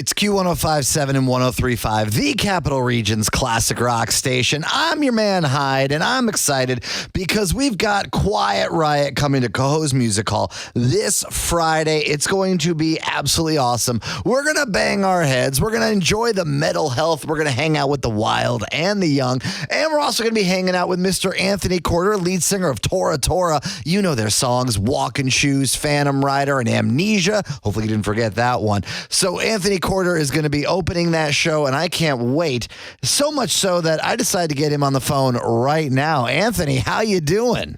It's Q1057 and 1035, the Capital Region's classic rock station. I'm your man Hyde, and I'm excited because we've got Quiet Riot coming to Cohoes Music Hall this Friday. It's going to be absolutely awesome. We're going to bang our heads. We're going to enjoy the mental health. We're going to hang out with the wild and the young. And we're also going to be hanging out with Mr. Anthony Corder, lead singer of Tora Tora. You know their songs, Walking Shoes, Phantom Rider, and Amnesia. Hopefully you didn't forget that one. So Anthony Corder is going to be opening that show, and I can't wait. So much so that I decided to get him on the phone right now. Anthony, how you doing?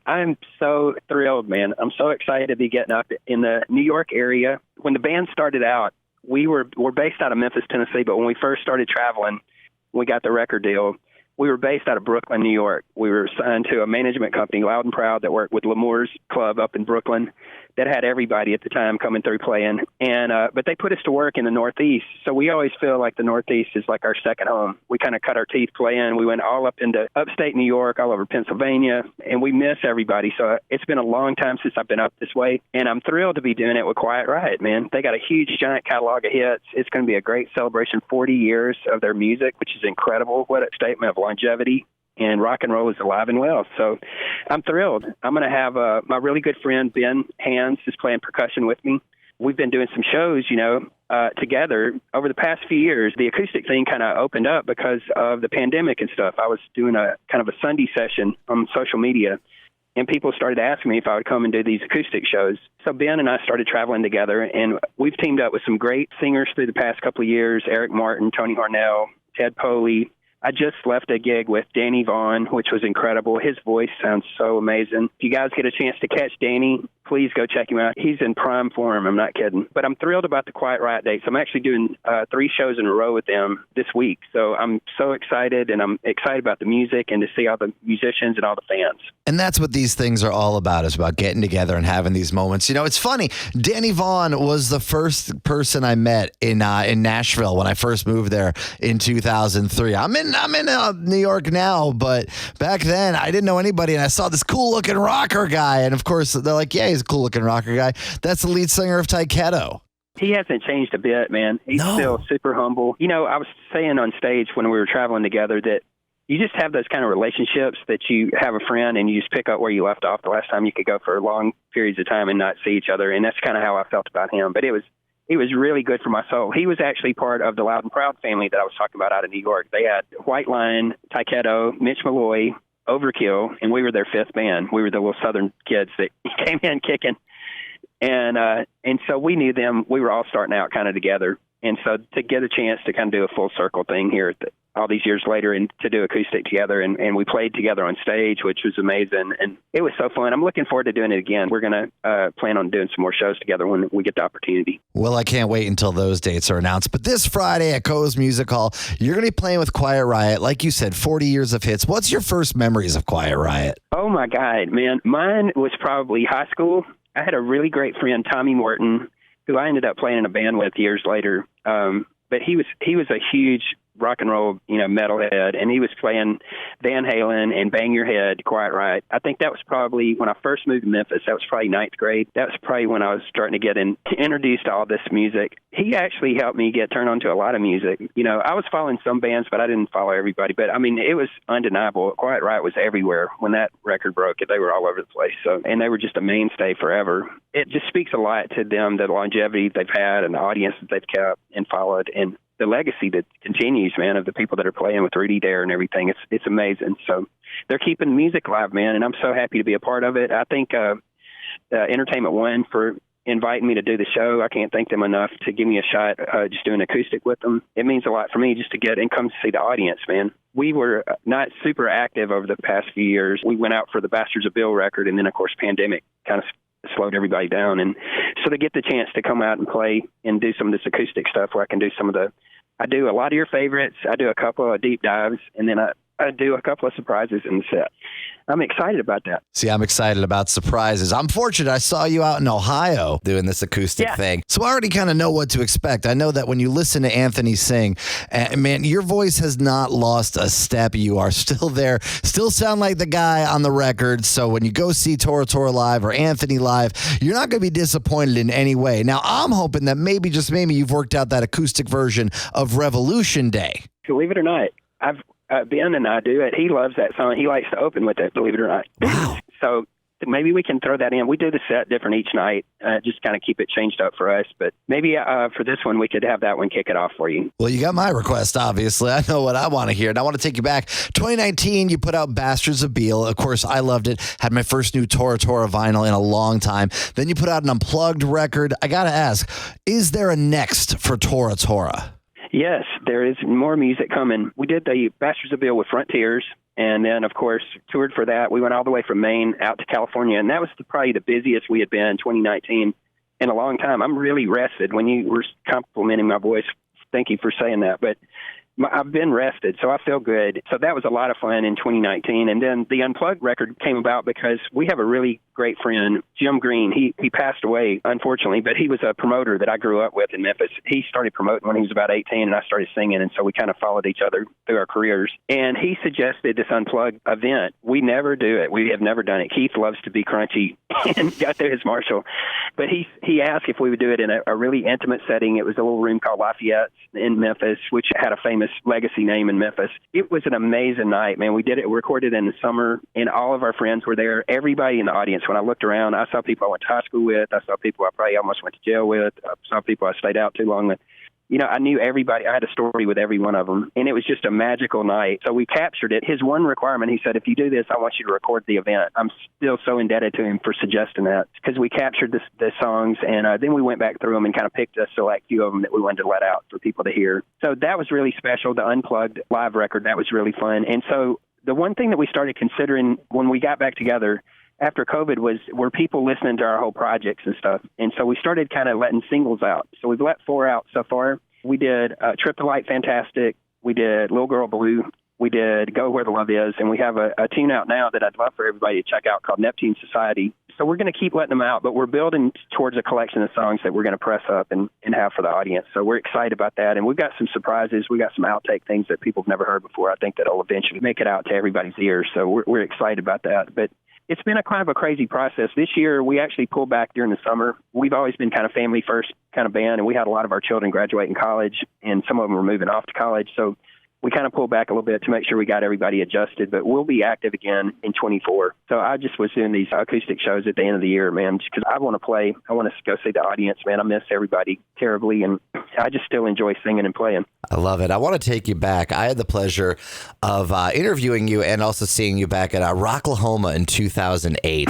I'm so thrilled, man. I'm so excited to be getting up in the New York area. When the band started out, we're based out of Memphis, Tennessee, but when we first started traveling, we got the record deal. We were based out of Brooklyn, New York. We were signed to a management company, Loud and Proud, that worked with L'Amour's Club up in Brooklyn, that had everybody at the time coming through playing. And but they put us to work in the Northeast, so we always feel like the Northeast is like our second home. We kind of cut our teeth playing. We went all up into upstate New York, all over Pennsylvania, and we miss everybody. So it's been a long time since I've been up this way, and I'm thrilled to be doing it with Quiet Riot, man. They got a huge, giant catalog of hits. It's going to be a great celebration, 40 years of their music, which is incredible. What a statement of longevity. And rock and roll is alive and well. So I'm thrilled. I'm going to have my really good friend, Ben Hands, is playing percussion with me. We've been doing some shows, together over the past few years. The acoustic thing kind of opened up because of the pandemic and stuff. I was doing a kind of a Sunday session on social media, and people started asking me if I would come and do these acoustic shows. So Ben and I started traveling together, and we've teamed up with some great singers through the past couple of years, Eric Martin, Tony Harnell, Ted Poley. I just left a gig with Danny Vaughn, which was incredible. His voice sounds so amazing. If you guys get a chance to catch Danny, please go check him out. He's in prime form. I'm not kidding. But I'm thrilled about the Quiet Riot dates. I'm actually doing 3 shows in a row with them this week. So I'm so excited, and I'm excited about the music and to see all the musicians and all the fans. And that's what these things are all about, is about getting together and having these moments. You know, it's funny. Danny Vaughn was the first person I met in Nashville when I first moved there in 2003. I'm in New York now, but back then I didn't know anybody, and I saw this cool looking rocker guy, and of course they're like, yeah, he's a cool looking rocker guy. That's the lead singer of Taiketo. He hasn't changed a bit, man. He's still super humble. I was saying on stage when we were traveling together that you just have those kind of relationships that you have a friend and you just pick up where you left off the last time you could go for long periods of time and not see each other. And that's kind of how I felt about him. But it was really good for my soul. He was actually part of the Loud and Proud family that I was talking about out of New York. They had White Line, Taiketo, Mitch Malloy, Overkill, and we were their 5th band. We were the little Southern kids that came in kicking. And so we knew them. We were all starting out kind of together. And so to get a chance to kind of do a full circle thing here all these years later and to do acoustic together, and we played together on stage, which was amazing. And it was so fun. I'm looking forward to doing it again. We're going to plan on doing some more shows together when we get the opportunity. Well, I can't wait until those dates are announced. But this Friday at Cohoes Music Hall, you're going to be playing with Quiet Riot. Like you said, 40 years of hits. What's your first memories of Quiet Riot? Oh, my God, man. Mine was probably high school. I had a really great friend, Tommy Morton, who I ended up playing in a band with years later. But he was a huge rock and roll, metalhead, and he was playing Van Halen and Bang Your Head, Quiet Riot. I think that was probably when I first moved to Memphis. That was probably 9th grade. That was probably when I was starting to get introduced to all this music. He actually helped me get turned on to a lot of music. I was following some bands, but I didn't follow everybody. But I mean, it was undeniable. Quiet Riot was everywhere when that record broke. They were all over the place. So, and they were just a mainstay forever. It just speaks a lot to them, the longevity they've had and the audience that they've kept and followed, and the legacy that continues, man, of the people that are playing with Rudy Dare and everything. It's amazing. So they're keeping music alive, man, and I'm so happy to be a part of it. I think Entertainment One for inviting me to do the show. I can't thank them enough to give me a shot just doing acoustic with them. It means a lot for me just to get and come to see the audience, man. We were not super active over the past few years. We went out for the Bastards of Bill record, and then, of course, pandemic kind of slowed everybody down. And so to get the chance to come out and play and do some of this acoustic stuff where I can do I do a lot of your favorites. I do a couple of deep dives, and then I do a couple of surprises in the set. I'm excited about that. See, I'm excited about surprises. I'm fortunate I saw you out in Ohio doing this acoustic thing. So I already kind of know what to expect. I know that when you listen to Anthony sing, man, your voice has not lost a step. You are still there, still sound like the guy on the record. So when you go see Tora Tora live or Anthony live, you're not going to be disappointed in any way. Now, I'm hoping that maybe, just maybe, you've worked out that acoustic version of Revolution Day. Believe it or not, Ben and I do it. He loves that song. He likes to open with it, believe it or not. Wow. So maybe we can throw that in. We do the set different each night, just kind of keep it changed up for us. But maybe for this one, we could have that one kick it off for you. Well, you got my request, obviously. I know what I want to hear. And I want to take you back. 2019, you put out Bastards of Beale. Of course, I loved it. Had my first new Tora Tora vinyl in a long time. Then you put out an unplugged record. I got to ask, is there a next for Tora Tora? Yes, there is more music coming. We did the Bastards of Beale with Frontiers, and then, of course, toured for that. We went all the way from Maine out to California, and that was probably the busiest we had been in 2019 in a long time. I'm really rested. When you were complimenting my voice, thank you for saying that. But I've been rested, so I feel good. So that was a lot of fun in 2019. And then the Unplugged record came about because we have a really great friend, Jim Green. He passed away, unfortunately, but he was a promoter that I grew up with in Memphis. He started promoting when he was about 18, and I started singing, and so we kind of followed each other through our careers. And he suggested this Unplugged event. We never do it. We have never done it. Keith loves to be crunchy and got there his Marshall. But he asked if we would do it in a really intimate setting. It was a little room called Lafayette's in Memphis, which had a famous legacy name in Memphis. It was an amazing night, man. We did it, recorded in the summer, and all of our friends were there. Everybody in the audience, when I looked around, I saw people I went to high school with. I saw people I probably almost went to jail with. I saw people I stayed out too long with. You know, I knew everybody. I had a story with every one of them, and it was just a magical night. So we captured it. His one requirement, he said, if you do this, I want you to record the event. I'm still so indebted to him for suggesting that, because we captured the songs, and then we went back through them and kind of picked a select few of them that we wanted to let out for people to hear. So that was really special. The Unplugged live record, that was really fun. And so the one thing that we started considering when we got back together after COVID were people listening to our whole projects and stuff. And so we started kind of letting singles out. So we've let 4 out so far. We did Trip to Light Fantastic. We did Little Girl Blue. We did Go Where the Love Is. And we have a tune out now that I'd love for everybody to check out called Neptune Society. So we're going to keep letting them out, but we're building towards a collection of songs that we're going to press up and have for the audience. So we're excited about that. And we've got some surprises. We got some outtake things that people have never heard before. I think that'll eventually make it out to everybody's ears. So we're excited about that. But it's been a kind of a crazy process. This year, we actually pulled back during the summer. We've always been kind of family first kind of band, and we had a lot of our children graduating college, and some of them were moving off to college. So we kind of pulled back a little bit to make sure we got everybody adjusted, but we'll be active again in 24. So I just was doing these acoustic shows at the end of the year, man, just because I want to play. I want to go see the audience, man. I miss everybody terribly, and I just still enjoy singing and playing. I love it. I want to take you back. I had the pleasure of interviewing you and also seeing you back at Rocklahoma in 2008.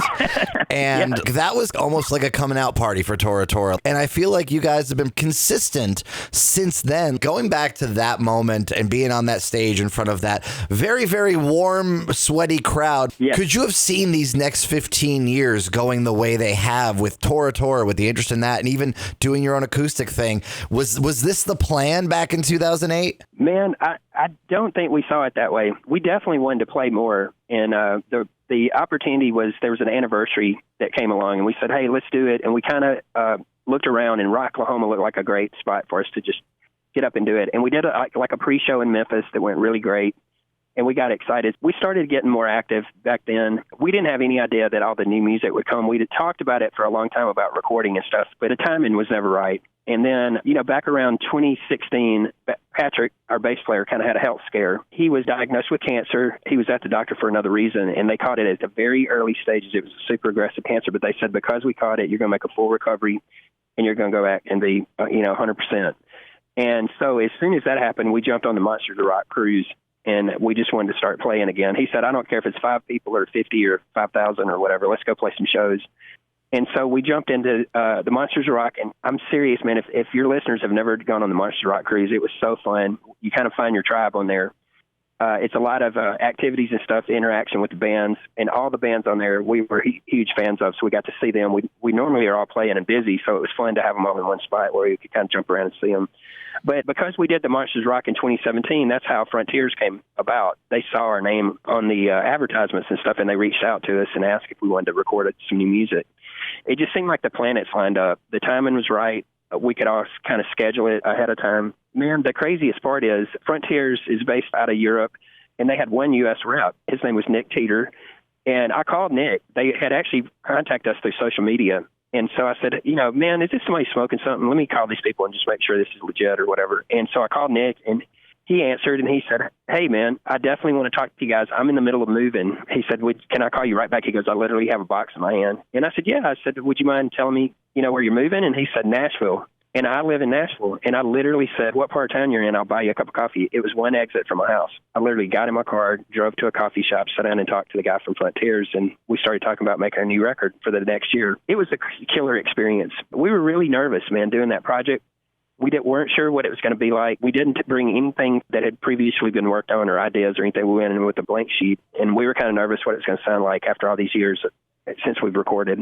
And that was almost like a coming out party for Tora Tora. And I feel like you guys have been consistent since then. Going back to that moment and being on that stage in front of that very, very warm, sweaty crowd, could you have seen these next 15 years going the way they have with Tora Tora, with the interest in that, and even doing your own acoustic thing? Was this the plan back in 2008? Man, I don't think we saw it that way. We definitely wanted to play more. And the opportunity was, there was an anniversary that came along, and we said, hey, let's do it. And we kind of looked around, and Rocklahoma looked like a great spot for us to just get up and do it. And we did like a pre-show in Memphis that went really great, and we got excited. We started getting more active back then. We didn't have any idea that all the new music would come. We had talked about it for a long time about recording and stuff, but the timing was never right. And then, back around 2016, Patrick, our bass player, kind of had a health scare. He was diagnosed with cancer. He was at the doctor for another reason, and they caught it at the very early stages. It was a super aggressive cancer, but they said, because we caught it, you're going to make a full recovery, and you're going to go back and be, 100%. And so as soon as that happened, we jumped on the Monsters of Rock cruise, and we just wanted to start playing again. He said, I don't care if it's 5 people or 50 or 5,000 or whatever. Let's go play some shows. And so we jumped into the Monsters of Rock, and I'm serious, man. If your listeners have never gone on the Monsters of Rock cruise, it was so fun. You kind of find your tribe on there. It's a lot of activities and stuff, interaction with the bands, and all the bands on there we were huge fans of, so we got to see them. We normally are all playing and busy, so it was fun to have them all in one spot where you could kind of jump around and see them. But because we did the Monsters Rock in 2017, that's how Frontiers came about. They saw our name on the advertisements and stuff, and they reached out to us and asked if we wanted to record some new music. It just seemed like the planets lined up. The timing was right. We could all kind of schedule it ahead of time. Man, the craziest part is Frontiers is based out of Europe, and they had one U.S. rep. His name was Nick Teeter, and I called Nick. They had actually contacted us through social media, and so I said, man, is this somebody smoking something? Let me call these people and just make sure this is legit or whatever. And so I called Nick, and he answered, and he said, hey, man, I definitely want to talk to you guys. I'm in the middle of moving. He said, can I call you right back? He goes, I literally have a box in my hand. And I said, yeah. I said, would you mind telling me, where you're moving? And he said, Nashville. And I live in Nashville. And I literally said, what part of town you're in? I'll buy you a cup of coffee. It was one exit from my house. I literally got in my car, drove to a coffee shop, sat down and talked to the guy from Frontiers, and we started talking about making a new record for the next year. It was a killer experience. We were really nervous, man, doing that project. We weren't sure what it was going to be like. We didn't bring anything that had previously been worked on or ideas or anything. We went in with a blank sheet, and we were kind of nervous what it was going to sound like after all these years since we've recorded.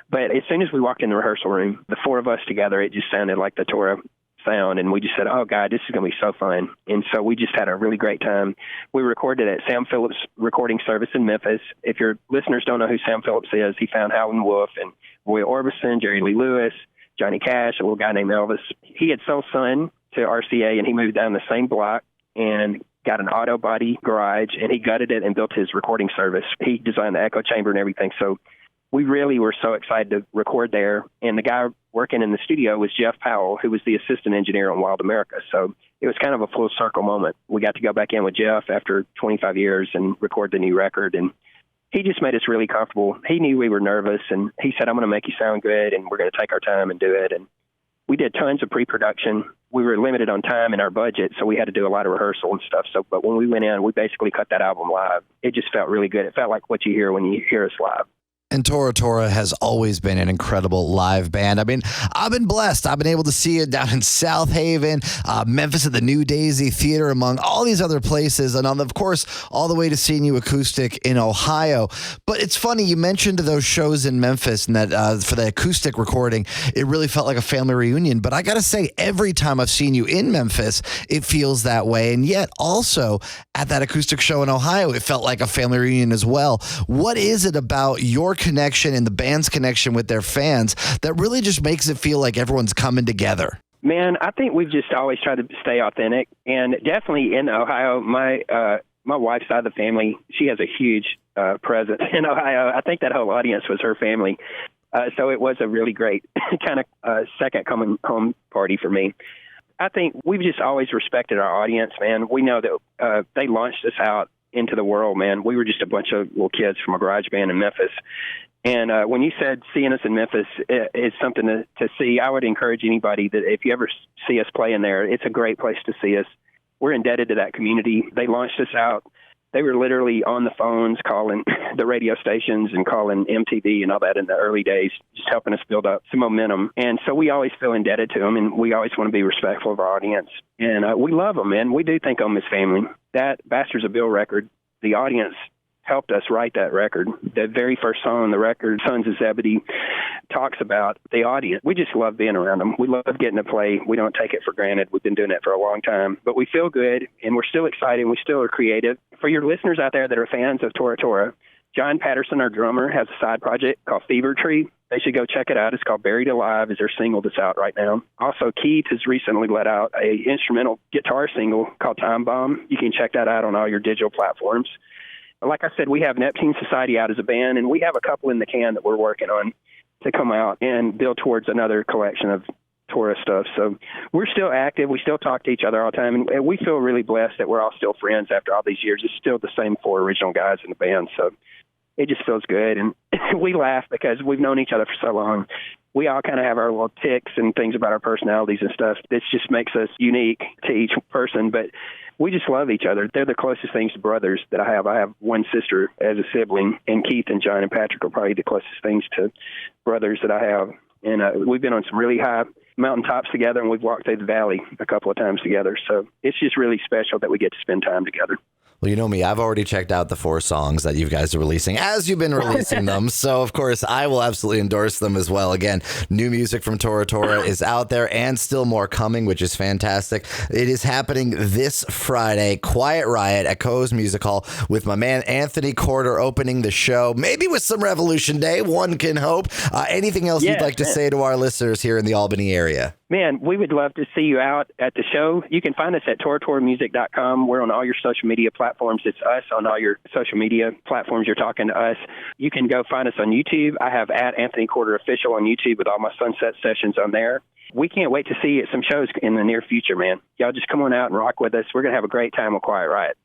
But as soon as we walked in the rehearsal room, the four of us together, it just sounded like the Tora sound. And we just said, oh, God, this is going to be so fun. And so we just had a really great time. We recorded at Sam Phillips Recording Service in Memphis. If your listeners don't know who Sam Phillips is, he found Howlin' Wolf and Roy Orbison, Jerry Lee Lewis, Johnny Cash, a little guy named Elvis. He had sold Son to RCA, and he moved down the same block and got an auto body garage, and he gutted it and built his recording service. He designed the echo chamber and everything. So we really were so excited to record there. And the guy working in the studio was Jeff Powell, who was the assistant engineer on Wild America. So it was kind of a full circle moment. We got to go back in with Jeff after 25 years and record the new record. And he just made us really comfortable. He knew we were nervous, and he said, I'm going to make you sound good, and we're going to take our time and do it. And we did tons of pre-production. We were limited on time in our budget, so we had to do a lot of rehearsal and stuff. But when we went in, we basically cut that album live. It just felt really good. It felt like what you hear when you hear us live. And Tora Tora has always been an incredible live band. I mean, I've been blessed. I've been able to see it down in South Haven, Memphis at the New Daisy Theater, among all these other places. And of course, all the way to seeing you acoustic in Ohio. But it's funny, you mentioned those shows in Memphis and that for the acoustic recording, it really felt like a family reunion. But I got to say, every time I've seen you in Memphis, it feels that way. And yet also at that acoustic show in Ohio, it felt like a family reunion as well. What is it about your connection and the band's connection with their fans that really just makes it feel like everyone's coming together? Man, I think we've just always tried to stay authentic, and definitely in Ohio, my wife's side of the family, she has a huge presence in Ohio. I think that whole audience was her family. So it was a really great kind of second coming home party for me. I think we've just always respected our audience, man. We know that they launched us out into the world, man. We were just a bunch of little kids from a garage band in Memphis. And when you said seeing us in Memphis is something to see, I would encourage anybody that if you ever see us playing there, it's a great place to see us. We're indebted to that community. They launched us out. They were literally on the phones calling the radio stations and calling MTV and all that in the early days, just helping us build up some momentum. And so we always feel indebted to them, and we always want to be respectful of our audience. And we love them, man. We do think of them as family. That Bastards of Bill record, the audience helped us write that record. The very first song on the record, Sons of Zebedee, talks about the audience. We just love being around them. We love getting to play. We don't take it for granted. We've been doing it for a long time. But we feel good, and we're still excited. We still are creative. For your listeners out there that are fans of Tora Tora, John Patterson, our drummer, has a side project called Fever Tree. They should go check it out. It's called Buried Alive, is their single that's out right now. Also, Keith has recently let out a instrumental guitar single called Time Bomb. You can check that out on all your digital platforms. Like I said, we have Neptune Society out as a band, and we have a couple in the can that we're working on to come out and build towards another collection of Tora stuff. So we're still active. We still talk to each other all the time, and we feel really blessed that we're all still friends after all these years. It's still the same four original guys in the band, so it just feels good. And we laugh because we've known each other for so long. We all kind of have our little tics and things about our personalities and stuff. This just makes us unique to each person, but we just love each other. They're the closest things to brothers that I have. I have one sister as a sibling, and Keith and John and Patrick are probably the closest things to brothers that I have. And we've been on some really high mountaintops together, and we've walked through the valley a couple of times together. So it's just really special that we get to spend time together. Well, you know me, I've already checked out the 4 songs that you guys are releasing as you've been releasing them. So, of course, I will absolutely endorse them as well. Again, new music from Tora Tora is out there and still more coming, which is fantastic. It is happening this Friday, Quiet Riot at Co's Music Hall with my man Anthony Corder opening the show, maybe with some Revolution Day, one can hope. Anything else you'd like to say to our listeners here in the Albany area? Man, we would love to see you out at the show. You can find us at toratoramusic.com. We're on all your social media platforms. It's us on all your social media platforms. You're talking to us. You can go find us on YouTube. I have at Anthony Corder Official on YouTube with all my sunset sessions on there. We can't wait to see you at some shows in the near future, man. Y'all just come on out and rock with us. We're going to have a great time with Quiet Riot.